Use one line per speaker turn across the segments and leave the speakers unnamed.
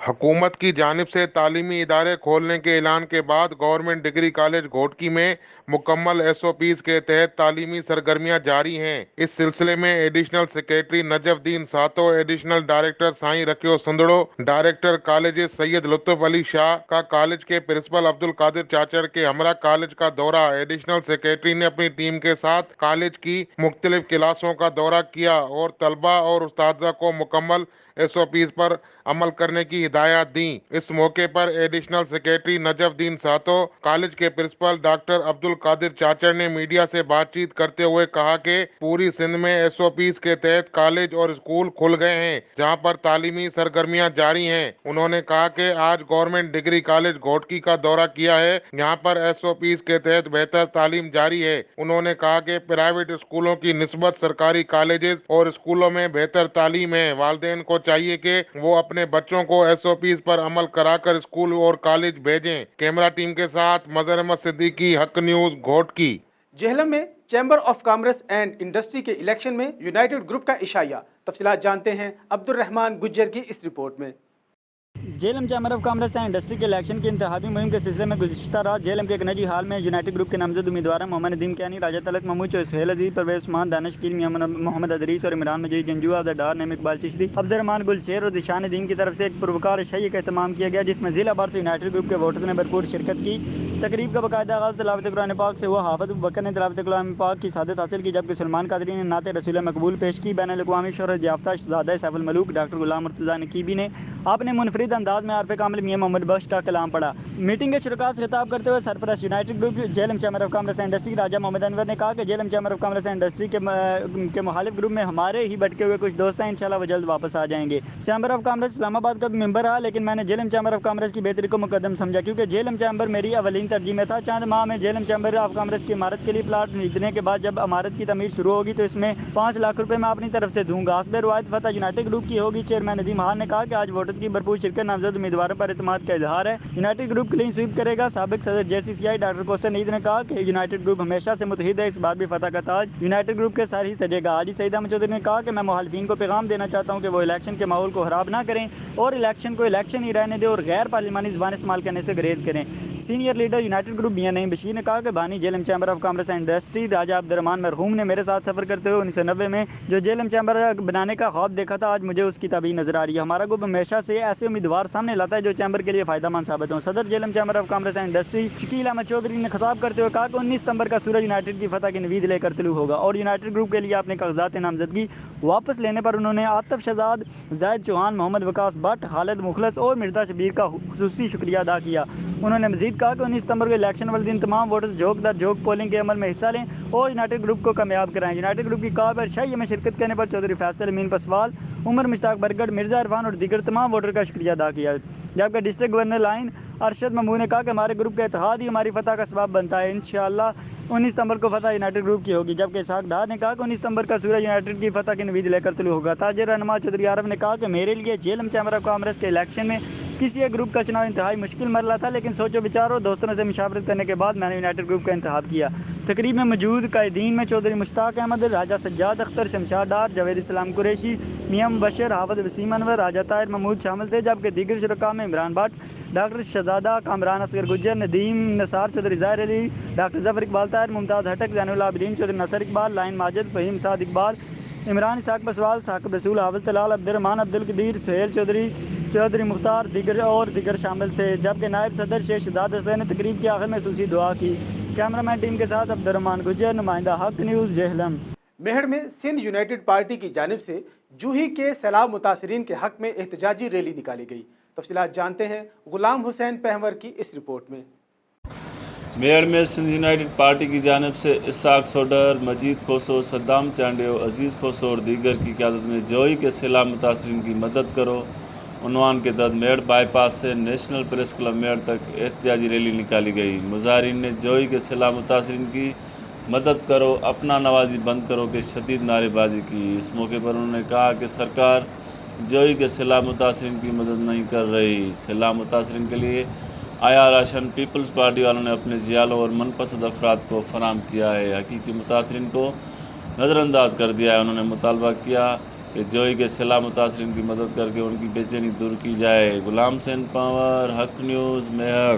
حکومت کی جانب سے تعلیمی ادارے کھولنے کے اعلان کے بعد گورنمنٹ ڈگری کالج گھوٹکی میں مکمل SOPs کے تحت تعلیمی سرگرمیاں جاری ہیں۔ اس سلسلے میں ایڈیشنل سیکریٹری نجف الدین ساتو، ایڈیشنل ڈائریکٹر سائیں رکیو سندڑو، ڈائریکٹر کالجز سید لطف علی شاہ کا کالج کے پرنسپل عبد القادر چاچڑ کے ہمراہ کالج کا دورہ۔ ایڈیشنل سیکریٹری نے اپنی ٹیم کے ساتھ کالج کی مختلف کلاسوں کا دورہ کیا اور طلبہ اور اساتذہ کو مکمل SOPs پر عمل کرنے کی ہدایات دیں۔ اس موقع پر ایڈیشنل سیکریٹری نجف الدین ساتو، کالج کے پرنسپل ڈاکٹر عبد القادر چاچڑ نے میڈیا سے بات چیت کرتے ہوئے کہا کہ پوری سندھ میں SOPs کے تحت کالج اور اسکول کھل گئے ہیں جہاں پر تعلیمی سرگرمیاں جاری ہیں۔ انہوں نے کہا کہ آج گورنمنٹ ڈگری کالج گھوٹکی کا دورہ کیا ہے، یہاں پر SOPs کے تحت بہتر تعلیم جاری ہے۔ انہوں نے کہا کہ پرائیویٹ اسکولوں کی نسبت سرکاری کالجز اور اسکولوں میں بہتر تعلیم ہے۔ والدین کو چاہیے کہ وہ اپنے بچوں کو SOPs پر عمل کرا کر اسکول اور کالج بھیجیں۔ کیمرہ ٹیم کے ساتھ مظہر احمد صدیقی، حق نیوز، گھوٹکی۔
جہلم میں chamber of commerce and industry کے الیکشن میں یونائیٹڈ گروپ کا اشائیہ۔ تفصیلات جانتے ہیں عبد الرحمان گجر کی اس رپورٹ میں۔
Jhelum chamber of commerce and industry کے الیکشن کی انتخابی مہم کے سلسلے میں گزشتہ رات جہلم کے ایک نجی ہال میں یونائیٹڈ گروپ کے نامزد امیدوار محمد ندیم کیانی، راجہ طلعت محمود، سہیل عزیز، پرویز عثمان، دانش کیل، میاں محمد ادریس اور عمران مجید جنجو، عبد ڈار، نعیم اقبال چشتی، عبد الرحمان گل شیر اور ذیشان ندیم کی طرف سے ایک پروکار اشائیے کا اہتمام کیا گیا، جس میں ضلع بھر سے یونائیٹڈ گروپ کے ووٹرز نے بھرپور شرکت کی۔ تقریب کا باقاعدہ آغاز تلاوت قرآن پاک سے ہوا۔ حافظ ابوبکر نے تلاوت کلام پاک کی سعادت حاصل کی، جبکہ سلمان قادری نے نعت رسول مقبول پیش کی۔ بین الاقوامی شہرت یافتہ شہزادہ سیف الملوک ڈاکٹر غلام مرتضیٰ نقیبی نے اپنے منفرد انداز میں عارف کامل میاں محمد بخش کا کلام پڑھا۔ میٹنگ کے شرکاء سے خطاب کرتے ہوئے سرپرست united group Jhelum chamber of commerce and industry Raja Muhammad Anwar نے کہا کہ Jhelum chamber of commerce and industry کے مخالف گروپ میں ہمارے ہی بٹکے ہوئے کچھ دوست ہیں، انشاءاللہ وہ جلد واپس آ جائیں گے۔ چیمبر آف کامرس اسلام آباد کا بھی ممبر رہا، لیکن میں نے جہلم چیمبر آف کامرس کی بہتری کو مقدم سمجھا، کیونکہ جہلم چیمبر میری اولین ترجیح میں تھا۔ چند ماہ میں جہلم چیمبر آف کامرس کی عمارت کے لیے پلاٹ خریدنے کے بعد جب عمارت کی تعمیر شروع ہوگی تو اس میں 5 لاکھ روپے میں اپنی طرف سے دوں گا۔ حسب روایت فتح یونائیٹڈ گروپ کی ہوگی۔ چیئرمین ندیم خان نے کہا کہ آج ووٹرز کی بھرپور شرکت نامزد امیدواروں پر اعتماد کا اظہار ہے۔ یونائیٹڈ گروپ کلین سویپ کرے گا۔ سابق صدر JCCI ڈاکٹر کوثر نیز نے کہا کہ یونائیٹڈ گروپ ہمیشہ سے متحد ہے، اس بار بھی فتح کا تاج یونائیٹڈ گروپ کے سر ہی سجے گا۔ حاجی سعید احمد چودھری نے کہا کہ میں مخالفین کو پیغام دینا چاہتا ہوں کہ وہ الیکشن کے ماحول کو خراب نہ کریں اور الیکشن کو الیکشن ہی رہنے دیں اور غیر پارلیمانی زبان استعمال کرنے سے گریز کریں۔ سینئر لیڈر یونائیٹڈ گروپ میاں نعیم بشیر نے کہا کہ بانی Jhelum chamber of commerce and industry Raja Abdul Rahman مرحوم نے میرے ساتھ سفر کرتے ہوئے 1990 میں جو جہلم چیمبر بنانے کا خواب دیکھا تھا، آج مجھے اس کی تعبیر نظر آ رہی ہے۔ ہمارا گروپ ہمیشہ سے ایسے امیدوار سامنے لاتا ہے جو چیمبر کے لیے فائدہ مند ثابت ہوں۔ صدر Jhelum chamber of commerce and industry Shakeel Ahmed Chaudhry نے خطاب کرتے ہوئے کہا کہ 19 ستمبر کا سورج یونائیٹڈ کی فتح کی نوید لے کر طلوع ہوگا اور یونائیٹڈ گروپ کے لیے اپنے کاغذات نامزدگی واپس لینے پر انہوں نے عاطف شہزاد، زاہد چوہان، محمد وکاس بٹ، خالد مخلص اور مرزا شبیر کا خصوصی شکریہ ادا کیا۔ انہوں نے مزید کہا کہ 19 ستمبر کو الیکشن والے دن تمام ووٹرز جھوک در جھوک پولنگ کے عمل میں حصہ لیں اور یونائیٹڈ گروپ کو کامیاب کرائیں۔ یونائیٹڈ گروپ کی کال پر اشائیے میں شرکت کرنے پر چودھری فیصل امین پسوال، عمر مشتاق برگڑ، مرزا عرفان اور دیگر تمام ووٹر کا شکریہ ادا کیا، جبکہ district governor lion Arshad Mahmood نے کہا کہ ہمارے گروپ کا اتحاد ہی ہماری فتح کا سبب بنتا ہے۔ انشاءاللہ 19 ستمبر کو فتح یونائیٹڈ گروپ کی ہوگی، جبکہ اسحاق ڈار نے کہا کہ 19 ستمبر کا سورج یونائیٹڈ کی فتح کی نوید لے کر طلوع ہوگا۔ تاجر رہنما چودھری عارف نے کہا کہ میرے لیے جہلم چیمبر آف کامرس کے الیکشن میں کسی ایک گروپ کا چناؤ انتہائی مشکل مرحلہ تھا، لیکن سوچ و بچار اور دوستوں سے مشاورت کرنے کے بعد میں نے یونائیٹڈ گروپ کا انتخاب کیا۔ تقریب میں موجود قائدین میں چودھری مشتاق احمد، راجہ سجاد اختر، شمشاد ڈار، جاوید اسلام قریشی، میاں مبشر، حافظ وسیم انور، راجہ طاہر محمود شامل تھے، جبکہ دیگر شرکاء میں عمران بٹ، ڈاکٹر شہزادہ، کامران اصغر گجر، ندیم نثار، چودھری ظاہر علی، ڈاکٹر ظفر اقبال طاہر، ممتاز ہٹک، زین العابدین، چودھری نصر اقبال، لائن ماجد، فہیم سعد اقبال، عمران اسحاق پسوال، ثاقب رسول، حافظ طلال، عبد الرحمان عبد القدیر، سہیل چودھری، چودھری مختار دیگر شامل تھے، جبکہ نائب صدر شیخ شہزاد حسین نے تقریب کے آخر میں خصوصی دعا کی۔ کیمرہ مین ٹیم کے ساتھ عبد الرحمان گجر، نمائندہ حق نیوز، جہلم۔
میہر میں سندھ یونائیٹڈ پارٹی کی جانب سے جوہی کے سیلاب متاثرین کے حق میں احتجاجی ریلی نکالی گئی۔ تفصیلات جانتے ہیں غلام حسین پہور کی اس رپورٹ میں۔
میڑ میں سندھ یونائیٹڈ پارٹی کی جانب سے اسحاق سوڈر، مجید کھوسو، صدام چانڈیو، عزیز کھوسو اور دیگر کی قیادت میں جوہی کے سیلاب متاثرین کی مدد کرو عنوان کے تحت میڑ بائی پاس سے نیشنل پریس کلب میڑ تک احتجاجی ریلی نکالی گئی۔ مظاہرین نے جوہی کے سیلاب متاثرین کی مدد کرو، اپنا نوازی بند کرو کہ شدید نعرے بازی کی۔ اس موقع پر انہوں نے کہا کہ سرکار جوہی کے سیلاب متاثرین کی مدد نہیں کر رہی۔ سیلاب متاثرین کے لیے آیا راشن پیپلز پارٹی والوں نے اپنے جیالوں اور من پسند افراد کو فراہم کیا ہے، حقیقی متاثرین کو نظر انداز کر دیا ہے۔ انہوں نے مطالبہ کیا کہ جوئی کے سیلاب متاثرین کی مدد کر کے ان کی بے چینی دور کی جائے۔ غلام حسین پاور، حق نیوز، میہر۔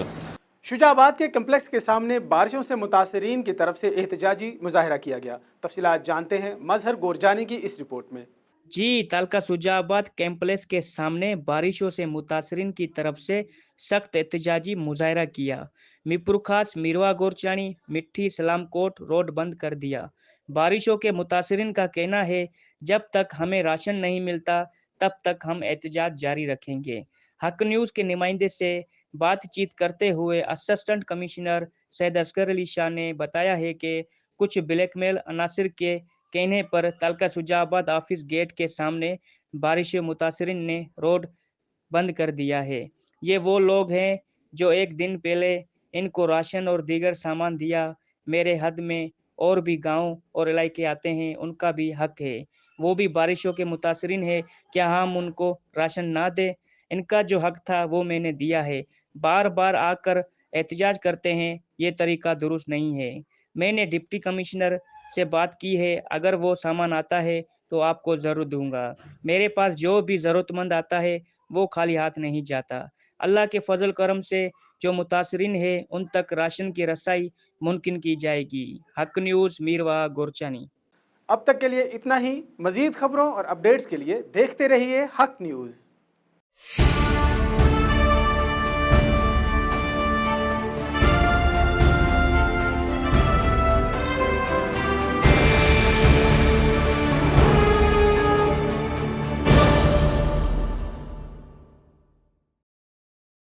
شجاع آباد کے کمپلیکس کے سامنے بارشوں سے متاثرین کی طرف سے احتجاجی مظاہرہ کیا گیا۔ تفصیلات جانتے ہیں مظہر گورجانی کی اس رپورٹ میں۔
جی، تعلقہ شجاع آباد کمپلیکس کے سامنے بارشوں سے متاثرین کی طرف سے سخت احتجاجی مظاہرہ کیا۔ میرپور خاص میروا گورچانی مٹھی سلام کوٹ روڈ بند کر دیا۔ بارشوں کے متاثرین کا کہنا ہے جب تک ہمیں راشن نہیں ملتا تب تک ہم احتجاج جاری رکھیں گے۔ حق نیوز کے نمائندے سے بات چیت کرتے ہوئے اسسٹنٹ کمشنر سید اصغر علی شاہ نے بتایا ہے کہ کچھ بلیک میل عناصر کے کہنے پر تعلقہ شجاع آباد آفس گیٹ کے سامنے بارش متاثرین نے روڈ بند کر دیا ہے۔ یہ وہ لوگ ہیں جو ایک دن پہلے ان کو راشن اور دیگر سامان دیا۔ میرے حد میں اور بھی گاؤں اور علاقے آتے ہیں، ان کا بھی حق ہے، وہ بھی بارشوں کے متاثرین ہیں، کیا ہم ان کو راشن نہ دیں؟ ان کا جو حق تھا وہ میں نے دیا ہے۔ بار بار آ کر احتجاج کرتے ہیں، یہ طریقہ درست نہیں ہے۔ میں نے ڈپٹی کمشنر سے بات کی ہے، اگر وہ سامان آتا ہے تو آپ کو ضرور دوں گا۔ میرے پاس جو بھی ضرورت مند آتا ہے وہ خالی ہاتھ نہیں جاتا۔ اللہ کے فضل کرم سے جو متاثرین ہیں ان تک راشن کی رسائی ممکن کی جائے گی۔ حق نیوز میروا گورچانی۔
اب تک کے لیے اتنا ہی۔ مزید خبروں اور اپڈیٹس کے لیے دیکھتے رہیے حق نیوز۔